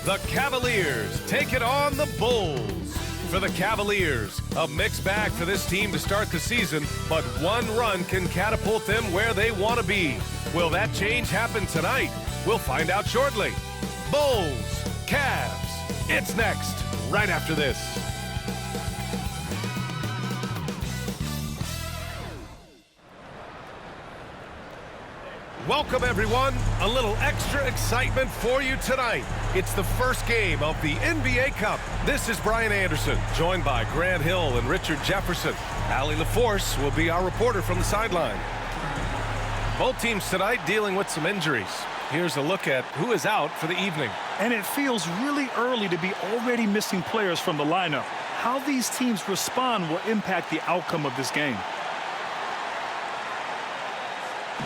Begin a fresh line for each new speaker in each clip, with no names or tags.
The Cavaliers take it on the Bulls. For the Cavaliers, a mixed bag for this team to start the season, but one run can catapult them where they want to be. Will that change happen tonight? We'll find out shortly. Bulls, Cavs, it's next, right after this. Welcome, everyone. A little extra excitement for you tonight. It's the first game of the NBA Cup. This is Brian Anderson, joined by Grant Hill and Richard Jefferson. Allie LaForce will be our reporter from the sideline. Both teams tonight dealing with some injuries. Here's a look at who is out for the evening.
And it feels really early to be already missing players from the lineup. How these teams respond will impact the outcome of this game.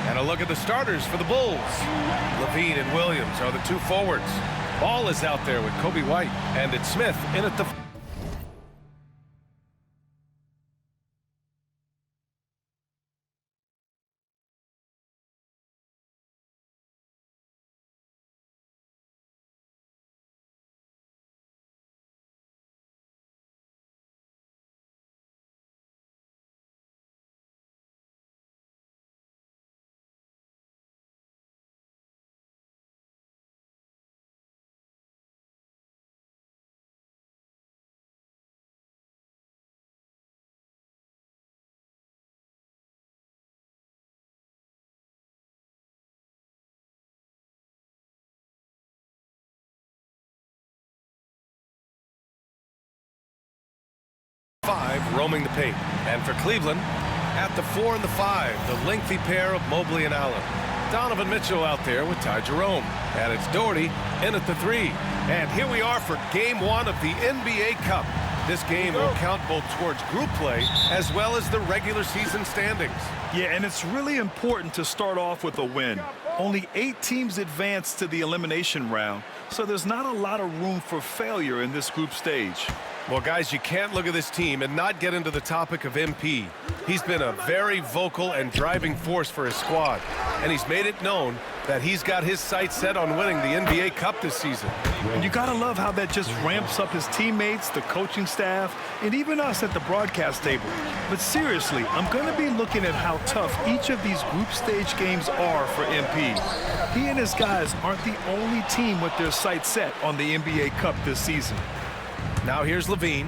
And a look at the starters for the Bulls. Levine and Williams are the two forwards. Ball is out there with Kobe White, and it's Smith in at the... roaming the paint. And for Cleveland, at the 4 and the 5, the lengthy pair of Mobley and Allen. Donovan Mitchell out there with Ty Jerome. And it's Daugherty in at the 3. And here we are for Game 1 of the NBA Cup. This game will count both towards group play as well as the regular season standings.
Yeah, and it's really important to start off with a win. Only 8 teams advance to the elimination round, so there's not a lot of room for failure in this group stage.
Well, guys, you can't look at this team and not get into the topic of MP. He's been a very vocal and driving force for his squad, and he's made it known that he's got his sights set on winning the NBA Cup this season.
And you gotta love how that just ramps up his teammates, the coaching staff, and even us at the broadcast table. But seriously, I'm gonna be looking at how tough each of these group stage games are for MP. He and his guys aren't the only team with their sights set on the NBA Cup this season.
Now here's Levine,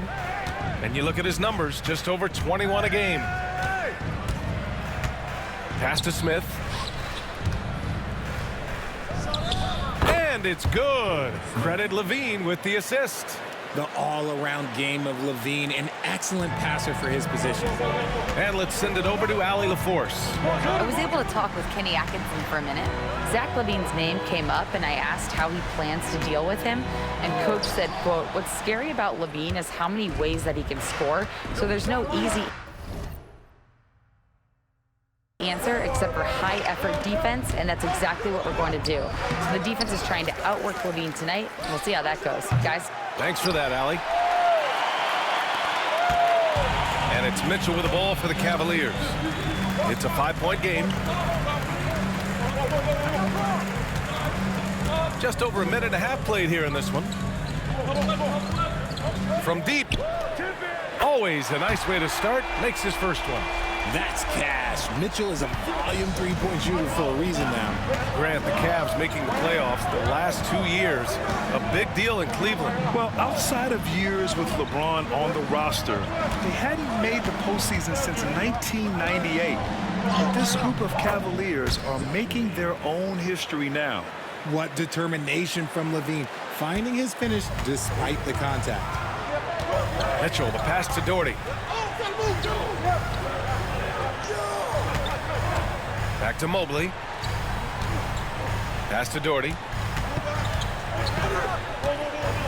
and you look at his numbers, just over 21 a game. Pass to Smith. And it's good. Credit Levine with the assist.
The all-around game of Levine, an excellent passer for his position.
And let's send it over to Allie LaForce.
I was able to talk with Kenny Atkinson for a minute. Zach LaVine's name came up, and I asked how he plans to deal with him. And Coach said, quote, "What's scary about Levine is how many ways that he can score, so there's no easy answer except for high-effort defense, and that's exactly what we're going to do. So the defense is trying to outwork Levine tonight, and we'll see how that goes. Guys?
Thanks for that, Allie. And it's Mitchell with the ball for the Cavaliers. It's a 5-point game. Just over a minute and a half played here in this one. From deep. Always a nice way to start. Makes his first one.
That's cash. Mitchell is a volume three-point shooter for a reason now.
Grant, the Cavs making the playoffs the last 2 years. A big deal in Cleveland.
Well, outside of years with LeBron on the roster, they hadn't made the postseason since 1998. But this group of Cavaliers are making their own history now.
What determination from Levine, finding his finish despite the contact.
Mitchell, the pass to Daugherty. Back to Mobley. Pass to Daugherty.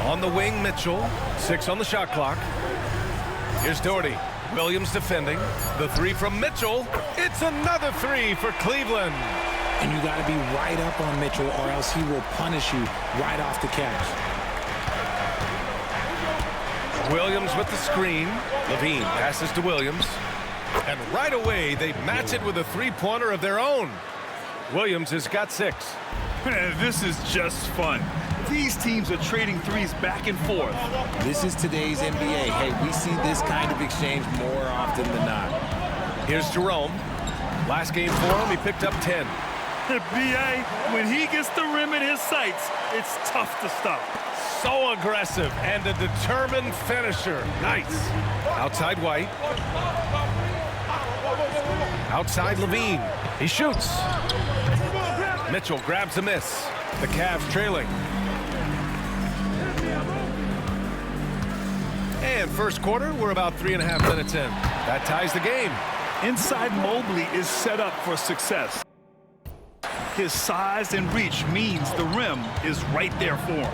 On the wing, Mitchell. 6 on the shot clock. Here's Daugherty. Williams defending. The 3 from Mitchell. It's another 3 for Cleveland.
And you got to be right up on Mitchell, or else he will punish you right off the catch.
Williams with the screen. Levine passes to Williams. And right away, they match it with a three-pointer of their own. Williams has got 6.
This is just fun. These teams are trading threes back and forth.
This is today's NBA. Hey, we see this kind of exchange more often than not.
Here's Jerome. Last game for him, he picked up 10.
B.A., when he gets the rim in his sights, it's tough to stop.
So aggressive and a determined finisher. Nice. Outside White. Outside Levine. He shoots. Mitchell grabs a miss. The Cavs trailing. And first quarter, we're about 3.5 minutes in. That ties the game.
Inside Mobley is set up for success. His size and reach means the rim is right there for him.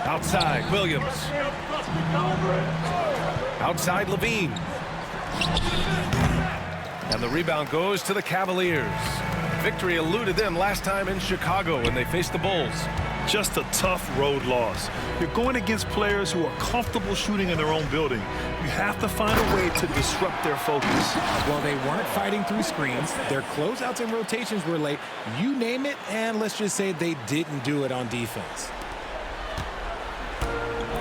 Outside, Williams. Outside, Levine. And the rebound goes to the Cavaliers. Victory eluded them last time in Chicago when they faced the Bulls.
Just a tough road loss. You're going against players who are comfortable shooting in their own building. You have to find a way to disrupt their focus.
Well, they weren't fighting through screens. Their closeouts and rotations were late. You name it, and let's just say they didn't do it on defense.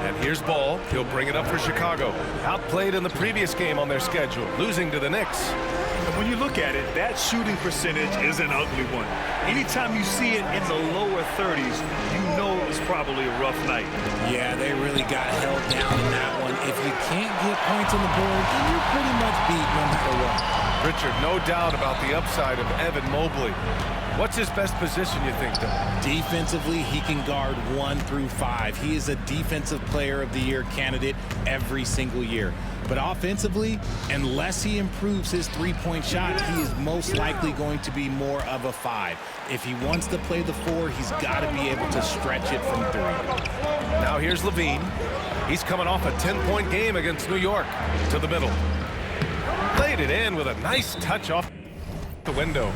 And here's Ball. He'll bring it up for Chicago. Outplayed in the previous game on their schedule, losing to the Knicks.
And when you look at it, that shooting percentage is an ugly one. Anytime you see it in the lower 30s, you know it was probably a rough night.
Yeah, they really got held down in that one. If you can't get points on the board, then you're pretty much beat no matter what.
Richard, no doubt about the upside of Evan Mobley. What's his best position, you think, though?
Defensively, he can guard 1 through 5. He is a Defensive Player of the Year candidate every single year. But offensively, unless he improves his three-point shot, he is most likely going to be more of a 5. If he wants to play the 4, he's got to be able to stretch it from 3.
Now here's Levine. He's coming off a 10-point game against New York. To the middle. Laid it in with a nice touch off the window.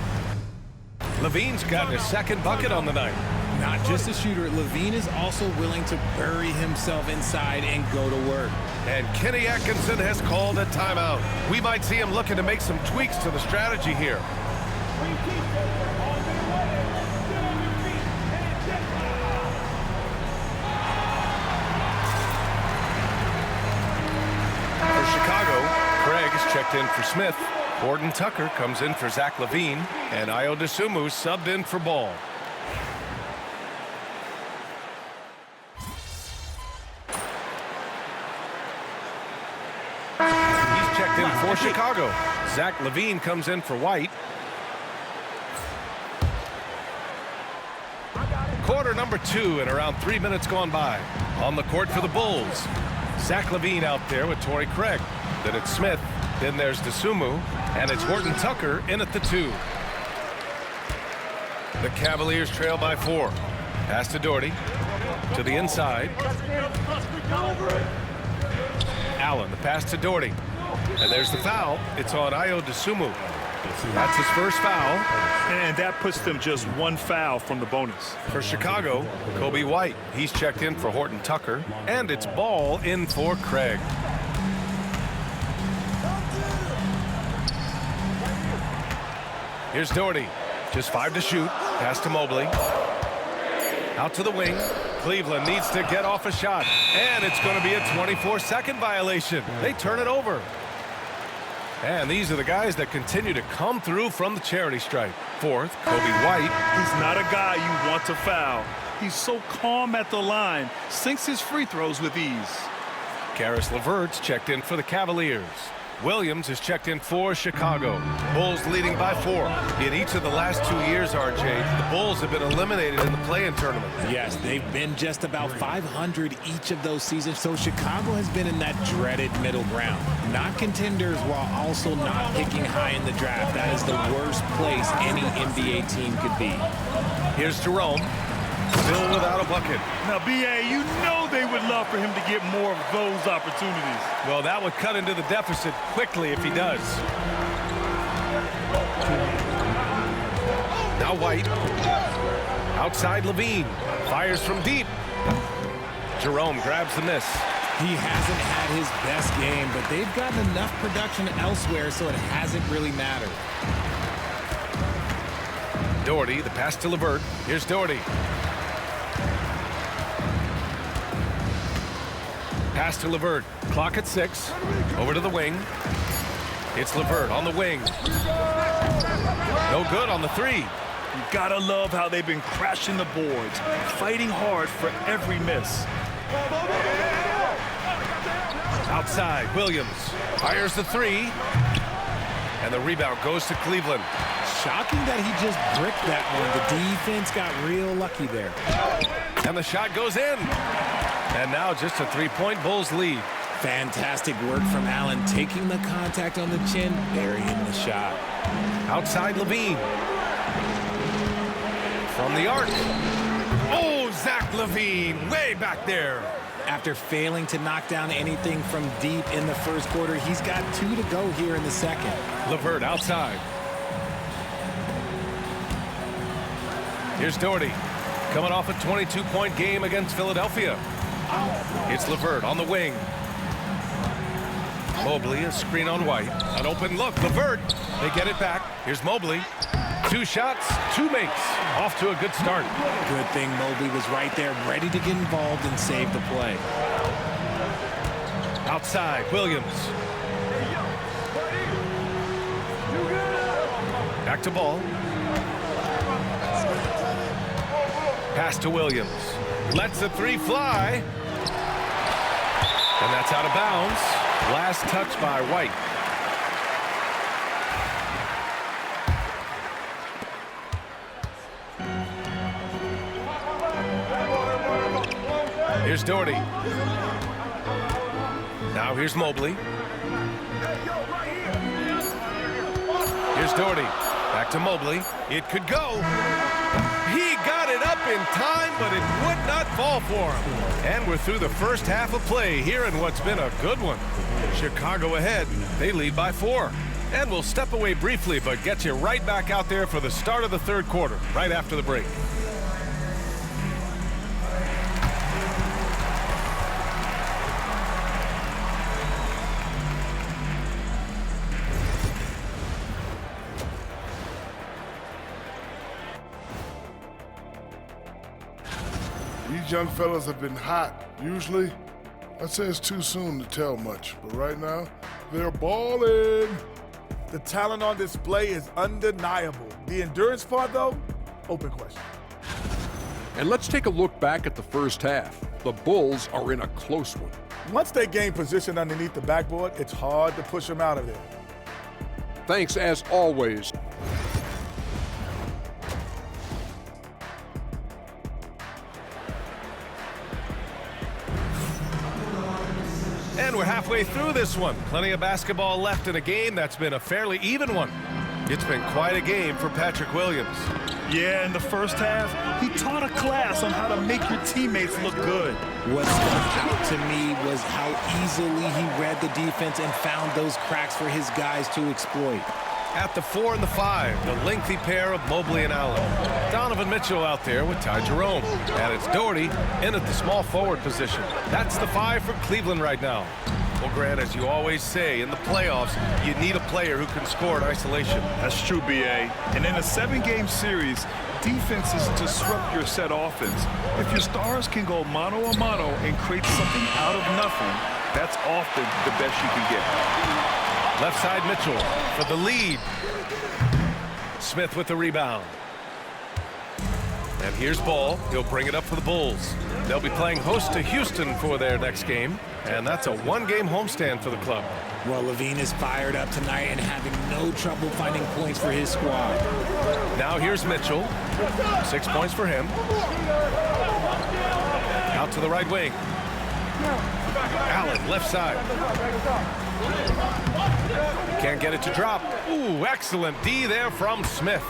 Levine's gotten his second bucket on the night.
Not just a shooter, Levine is also willing to bury himself inside and go to work.
And Kenny Atkinson has called a timeout. We might see him looking to make some tweaks to the strategy here. For Chicago, Craig is checked in for Smith. Gordon Tucker comes in for Zach LaVine, and Ayo Dosunmu subbed in for Ball. He's checked in for Chicago. Zach LaVine comes in for White. Quarter number 2 and around 3 minutes gone by. On the court for the Bulls. Zach LaVine out there with Torrey Craig. Then it's Smith. Then there's Dosunmu, and it's Horton Tucker in at the 2. The Cavaliers trail by 4. Pass to Daugherty. To the inside. Allen, the pass to Daugherty. And there's the foul. It's on Ayo Dosunmu. That's his first foul.
And that puts them just 1 foul from the bonus.
For Chicago, Kobe White. He's checked in for Horton Tucker. And it's Ball in for Craig. Here's Daugherty. Just 5 to shoot. Pass to Mobley. Out to the wing. Cleveland needs to get off a shot. And it's going to be a 24-second violation. They turn it over. And these are the guys that continue to come through from the charity stripe. Fourth, Kobe White.
He's not a guy you want to foul. He's so calm at the line. Sinks his free throws with ease.
Karis LeVert's checked in for the Cavaliers. Williams is checked in for Chicago. Bulls leading by 4. In each of the last 2 years, RJ, the Bulls have been eliminated in the play-in tournament.
Yes, they've been just about 500 each of those seasons, so Chicago has been in that dreaded middle ground. Not contenders while also not picking high in the draft. That is the worst place any NBA team could be.
Here's Jerome. Still without a bucket.
Now, B.A., you know they would love for him to get more of those opportunities.
Well, that would cut into the deficit quickly if he does. Now White. Outside Levine. Fires from deep. Jerome grabs the miss.
He hasn't had his best game, but they've gotten enough production elsewhere, so it hasn't really mattered. Daugherty,
the pass to LeVert. Here's Daugherty. Pass to LeVert. Clock at 6. Over to the wing. It's LeVert on the wing. No good on the 3.
You gotta love how they've been crashing the boards, fighting hard for every miss.
Outside, Williams fires the 3. And the rebound goes to Cleveland.
Shocking that he just bricked that one. The defense got real lucky there.
And the shot goes in. And now just a 3-point Bulls lead.
Fantastic work from Allen, taking the contact on the chin, burying the shot.
Outside Levine. From the arc. Oh, Zach Levine, way back there.
After failing to knock down anything from deep in the first quarter, he's got 2 to go here in the second.
LeVert outside. Here's Daugherty, coming off a 22-point game against Philadelphia. It's LeVert on the wing. Mobley, a screen on White. An open look, LeVert. They get it back. Here's Mobley. 2 shots, 2 makes. Off to a good start.
Good thing Mobley was right there, ready to get involved and save the play.
Outside, Williams. Back to Ball. Pass to Williams. Lets the 3 fly. And that's out of bounds. Last touch by White. Here's Daugherty. Now here's Mobley. Here's Daugherty. Back to Mobley. It could go. He got it up in time, but it would not fall for him. And we're through the first half of play here in what's been a good one. Chicago ahead. They lead by 4. And we'll step away briefly, but get you right back out there for the start of the third quarter, right after the break.
These young fellas have been hot. Usually, I'd say it's too soon to tell much, but right now, they're balling.
The talent on display is undeniable. The endurance part, though, open question.
And let's take a look back at the first half. The Bulls are in a close one.
Once they gain position underneath the backboard, it's hard to push them out of there.
Thanks, as always.
And we're halfway through this one. Plenty of basketball left in a game that's been a fairly even one. It's been quite a game for Patrick Williams.
Yeah, in the first half, he taught a class on how to make your teammates look good.
What stuck out to me was how easily he read the defense and found those cracks for his guys to exploit.
At the 4 and the 5, the lengthy pair of Mobley and Allen. Donovan Mitchell out there with Ty Jerome. And it's Daugherty in at the small forward position. That's the 5 for Cleveland right now. Well, Grant, as you always say, in the playoffs, you need a player who can score in isolation.
That's true, B.A. And in a 7-game series, defenses disrupt your set offense. If your stars can go mano-a-mano and create something out of nothing, that's often the best you can get.
Left side Mitchell for the lead. Smith with the rebound. And here's Ball. He'll bring it up for the Bulls. They'll be playing host to Houston for their next game. And that's a 1-game homestand for the club.
Well, Levine is fired up tonight and having no trouble finding points for his squad.
Now here's Mitchell. 6 points for him. Out to the right wing. Allen, left side. Can't get it to drop. Ooh, excellent D there from Smith.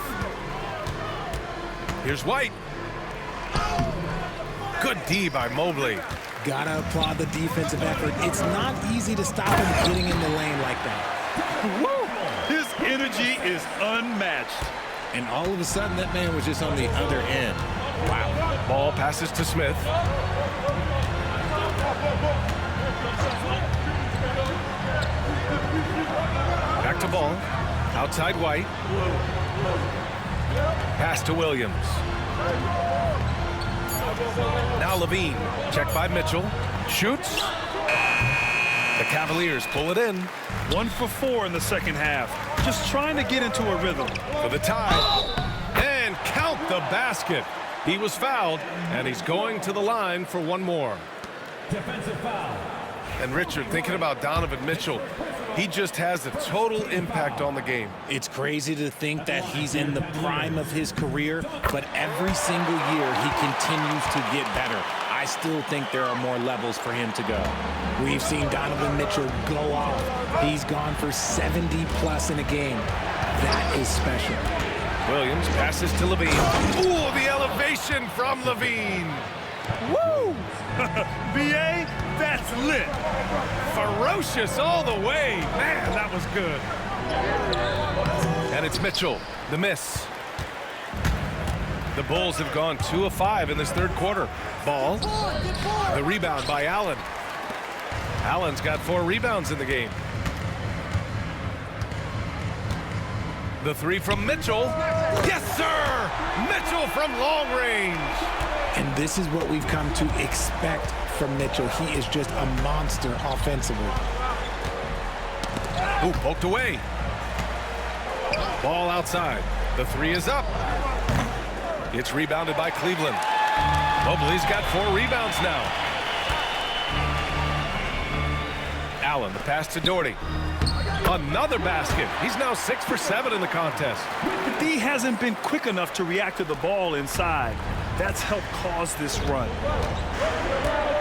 Here's White. Good D by Mobley.
Gotta applaud the defensive effort. It's not easy to stop him getting in the lane like that.
Woo! His energy is unmatched.
And all of a sudden, that man was just on the other end. Wow.
Ball passes to Smith. Back to Ball. Outside White. Pass to Williams. Now Levine. Check by Mitchell. Shoots. The Cavaliers pull it in.
1 for 4 in the second half. Just trying to get into a rhythm.
For the tie. And count the basket. He was fouled, and he's going to the line for one more.
Defensive foul.
And Richard, thinking about Donovan Mitchell, he just has a total impact on the game.
It's crazy to think that he's in the prime of his career, but every single year he continues to get better. I still think there are more levels for him to go. We've seen Donovan Mitchell go off. He's gone for 70+ in a game. That is special.
Williams passes to Levine. Ooh, the elevation from Levine.
Woo! BA, that's lit.
Ferocious all the way. Man, that was good. And it's Mitchell, the miss. The Bulls have gone 2 of 5 in this third quarter. Ball. The rebound by Allen. Allen's got 4 rebounds in the game. The 3 from Mitchell. Yes, sir! Mitchell from long range.
And this is what we've come to expect from Mitchell. He is just a monster offensively.
Ooh, poked away. Ball outside. The 3 is up. It's rebounded by Cleveland. Mobley's got 4 rebounds now. Allen, the pass to Daugherty. Another basket. He's now 6 for 7 in the contest.
The D hasn't been quick enough to react to the ball inside. That's helped cause this run.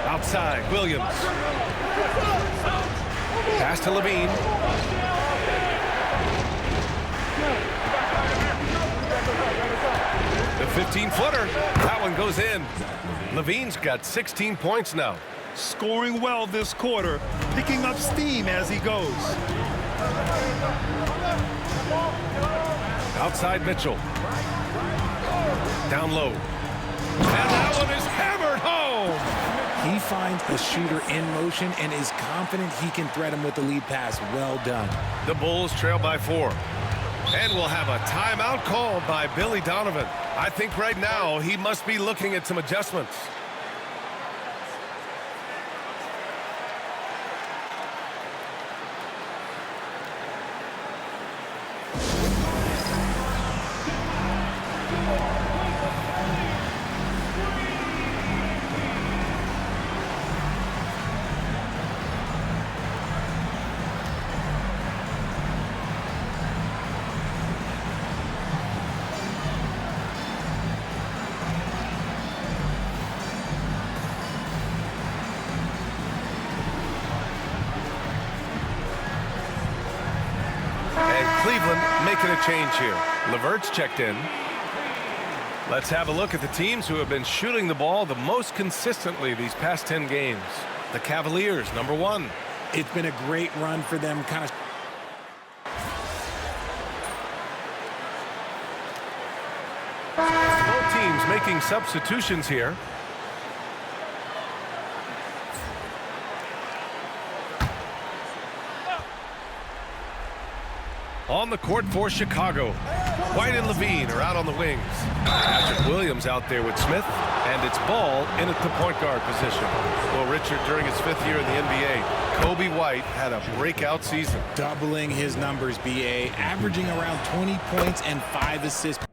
Outside, Williams. Pass to Levine. The 15-footer. That one goes in. Levine's got 16 points now.
Scoring well this quarter, picking up steam as he goes.
Outside Mitchell. Down low. And that one is hammered home.
He finds a shooter in motion and is confident he can thread him with the lead pass. Well done.
The Bulls trail by 4. And we'll have a timeout called by Billy Donovan. I think right now he must be looking at some adjustments. Cleveland making a change here. Levert's checked in. Let's have a look at the teams who have been shooting the ball the most consistently these past 10 games. The Cavaliers, number 1.
It's been a great run for them.
Both teams making substitutions here. On the court for Chicago. White and Levine are out on the wings. Patrick Williams out there with Smith, and it's Ball in at the point guard position. Well, Richard, during his 5th year in the NBA, Kobe White had a breakout season.
Doubling his numbers, BA, averaging around 20 points and 5 assists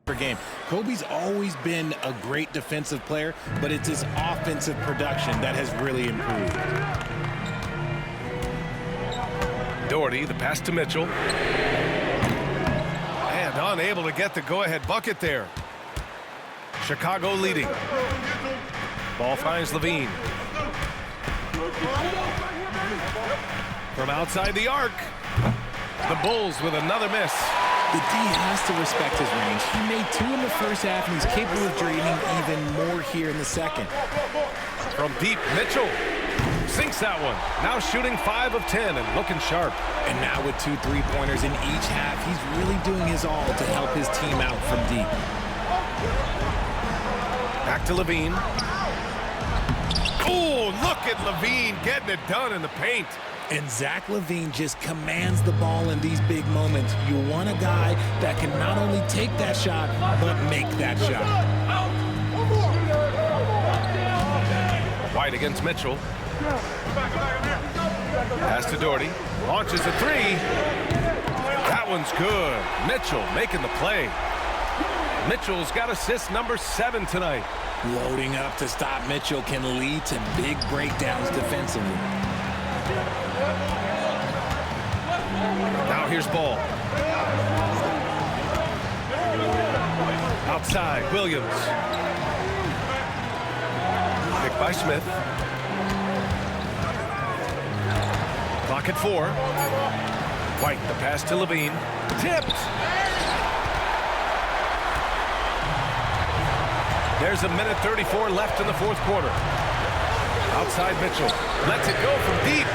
per game. Kobe's always been a great defensive player, but it's his offensive production that has really improved.
Daugherty, the pass to Mitchell. And unable to get the go-ahead bucket there. Chicago leading. Ball finds Levine. From outside the arc. The Bulls with another miss.
The D has to respect his range. He made 2 in the first half, and he's capable of draining even more here in the second.
From deep, Mitchell sinks that one. Now shooting 5 of 10 and looking sharp.
And now with 2 3-pointers in each half, he's really doing his all to help his team out from deep.
Back to Levine. Oh, look at Levine getting it done in the paint.
And Zach LaVine just commands the ball in these big moments. You want a guy that can not only take that shot, but make that shot.
White against Mitchell. Pass to Daugherty. Launches a three. That one's good. Mitchell making the play. Mitchell's got assist number 7 tonight.
Loading up to stop Mitchell can lead to big breakdowns defensively.
Now here's Ball. Outside, Williams. Picked by Smith. Clock at 4. White, the pass to Levine. Tipped. There's a minute 34 left in the fourth quarter. Outside Mitchell. Lets it go from deep.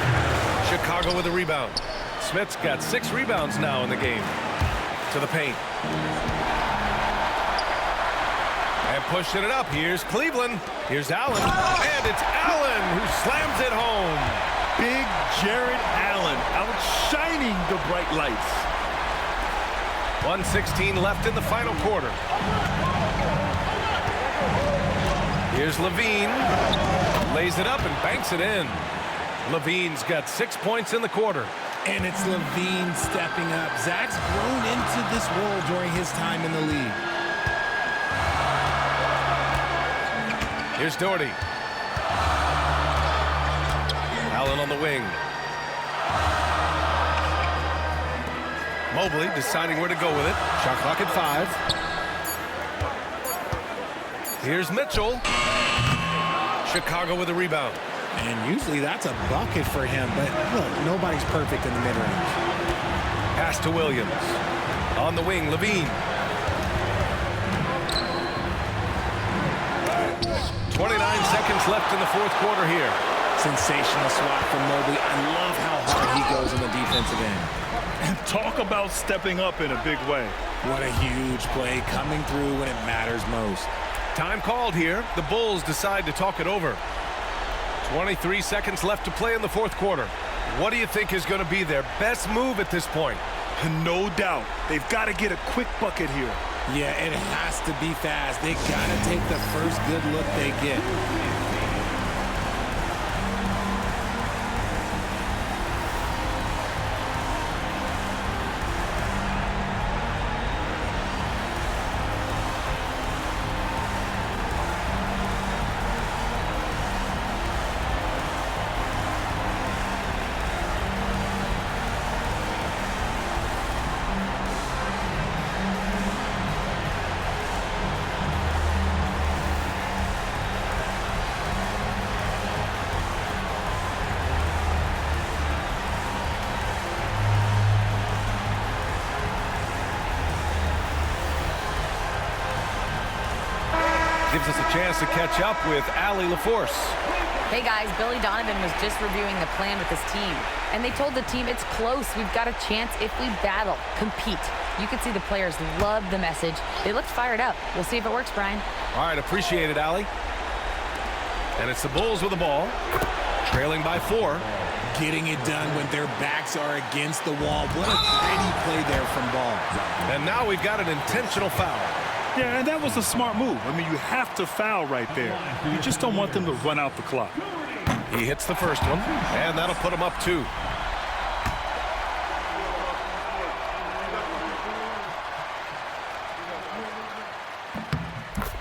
Chicago with a rebound. Smith's got 6 rebounds now in the game. To the paint. And pushing it up. Here's Cleveland. Here's Allen. And it's Allen who slams it home.
Big Jared Allen outshining the bright lights.
1:16 left in the final quarter. Here's Levine. Lays it up and banks it in. Levine's got 6 points in the quarter.
And it's Levine stepping up. Zach's grown into this role during his time in the league.
Here's Daugherty. Allen on the wing. Mobley deciding where to go with it. Shot clock at 5. Here's Mitchell. Chicago with a rebound.
And usually that's a bucket for him, but look, nobody's perfect in the mid-range.
Pass to Williams. On the wing, Levine. 29 seconds left in the fourth quarter here.
Sensational swat from Mobley. I love how hard he goes in the defensive end.
And talk about stepping up in a big way.
What a huge play coming through when it matters most.
Time called here. The Bulls decide to talk it over. 23 seconds left to play in the fourth quarter. What do you think is going to be their best move at this point?
No doubt. They've got to get a quick bucket here.
Yeah, it has to be fast. They got to take the first good look they get.
Gives us a chance to catch up with Allie LaForce.
Hey guys, Billy Donovan was just reviewing the plan with his team. And they told the team it's close. We've got a chance if we battle, compete. You could see the players love the message. They looked fired up. We'll see if it works, Brian.
All right, appreciate it, Allie. And it's the Bulls with the ball, trailing by 4.
Getting it done when their backs are against the wall. What a pretty play there from Ball.
And now we've got an intentional foul.
Yeah, and that was a smart move. I mean, you have to foul right there. You just don't want them to run out the clock.
He hits the first one, and that'll put him up 2.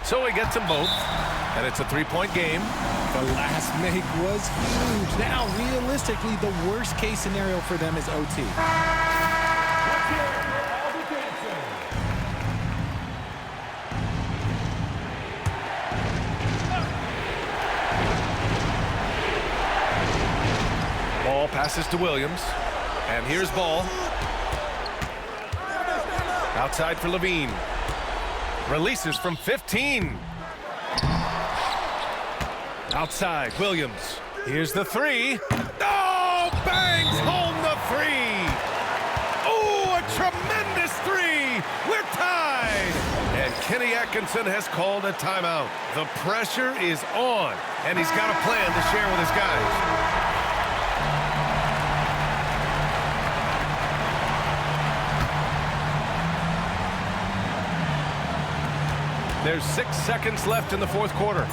So he gets them both, and it's a 3-point game.
The last make was huge. Now, realistically, the worst-case scenario for them is OT.
Ball passes to Williams, and here's Ball. Outside for Levine. Releases from 15. Outside, Williams. Here's the 3. Oh, bangs home the 3. Oh, a tremendous 3. We're tied. And Kenny Atkinson has called a timeout. The pressure is on, and he's got a plan to share with his guys. There's 6 seconds left in the fourth quarter.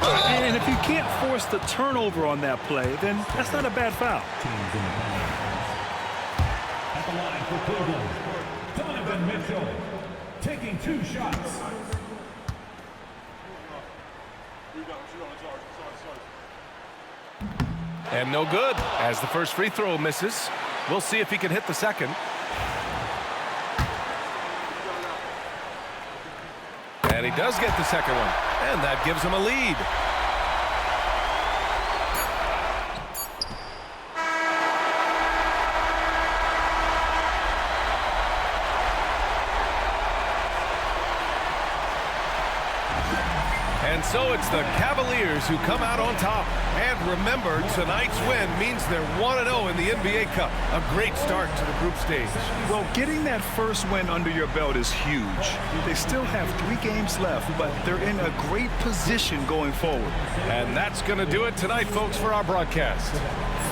And
And if you can't force the turnover on that play, then that's not a bad foul.
At the line for Cleveland, Donovan Mitchell taking 2 shots.
And no good, as the first free throw misses. We'll see if he can hit the second. And he does get the second one, and that gives him a lead. And so it's the Cavaliers who come out on top. And remember, tonight's win means they're 1-0 in the NBA Cup. A great start to the group stage.
Well, getting that first win under your belt is huge. They still have 3 games left, but they're in a great position going forward.
And that's going to do it tonight, folks, for our broadcast.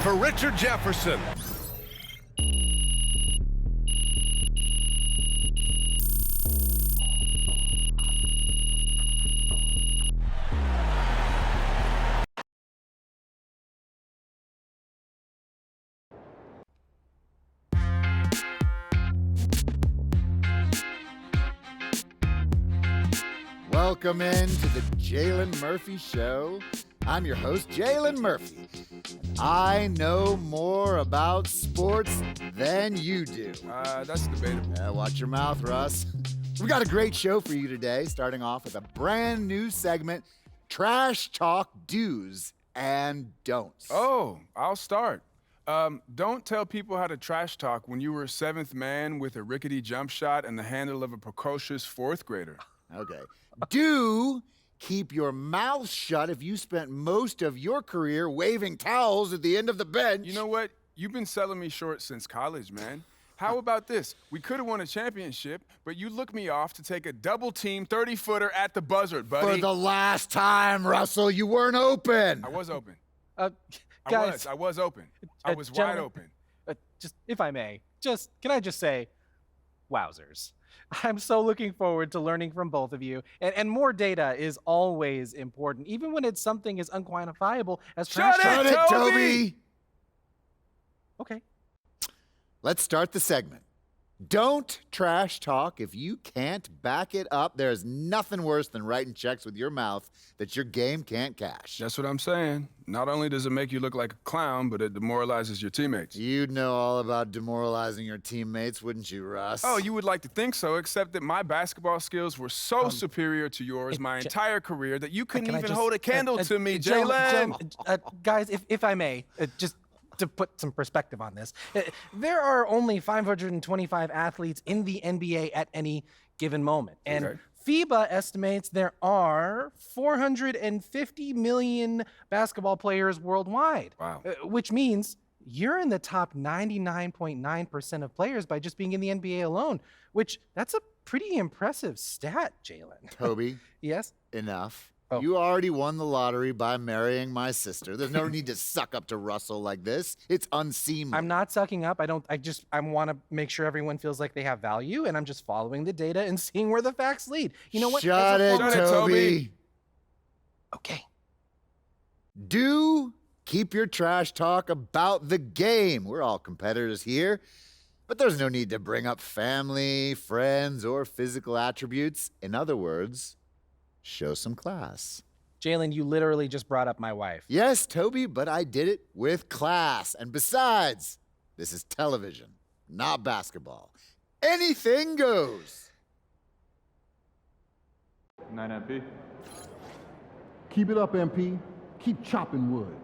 For Richard Jefferson.
Welcome in to the Jalen Murphy Show. I'm your host, Jalen Murphy. I know more about sports than you do.
That's debatable.
Watch your mouth, Russ. We've got a great show for you today, starting off with a brand new segment, Trash Talk Do's and Don'ts.
Oh, I'll start. Don't tell people how to trash talk when you were a 7th man with a rickety jump shot and the handle of a precocious 4th grader.
Okay. Do keep your mouth shut if you spent most of your career waving towels at the end of the bench.
You know what? You've been selling me short since college, man. How about this? We could have won a championship, but you looked me off to take a double-team 30-footer at the buzzer, buddy.
For the last time, Russell, you weren't open.
I was open.
Guys,
I was open. I was wide open.
Just, if I may, can I just say, wowzers. I'm so looking forward to learning from both of you. And more data is always important, even when it's something as unquantifiable as trash talk.
Shut it, Toby!
Okay.
Let's start the segment. Don't trash talk if you can't back it up. There's nothing worse than writing checks with your mouth that your game can't cash.
That's what I'm saying. Not only does it make you look like a clown, but it demoralizes your teammates.
You'd know all about demoralizing your teammates, wouldn't you, Russ?
Oh, you would like to think so, except that my basketball skills were so superior to yours my entire career that you couldn't even hold a candle to me, Jalen.
Guys, if I may, just to put some perspective on this, there are only 525 athletes in the NBA at any given moment. And FIBA estimates there are 450 million basketball players worldwide.
Wow.
Which means you're in the top 99.9% of players by just being in the NBA alone, which that's a pretty impressive stat, Jalen.
Toby.
Yes?
Enough.
Oh.
You already won the lottery by marrying my sister. There's no need to suck up to Russell like this. It's unseemly.
I'm not sucking up. I want to make sure everyone feels like they have value, and I'm just following the data and seeing where the facts lead. You know what?
Shut it, Toby.
Okay.
Do keep your trash talk about the game. We're all competitors here, but there's no need to bring up family, friends, or physical attributes. In other words, show some class.
Jalen, you literally just brought up my wife.
Yes, Toby, but I did it with class. And besides, this is television, not basketball. Anything goes.
9 MP. Keep it up, MP. Keep chopping wood.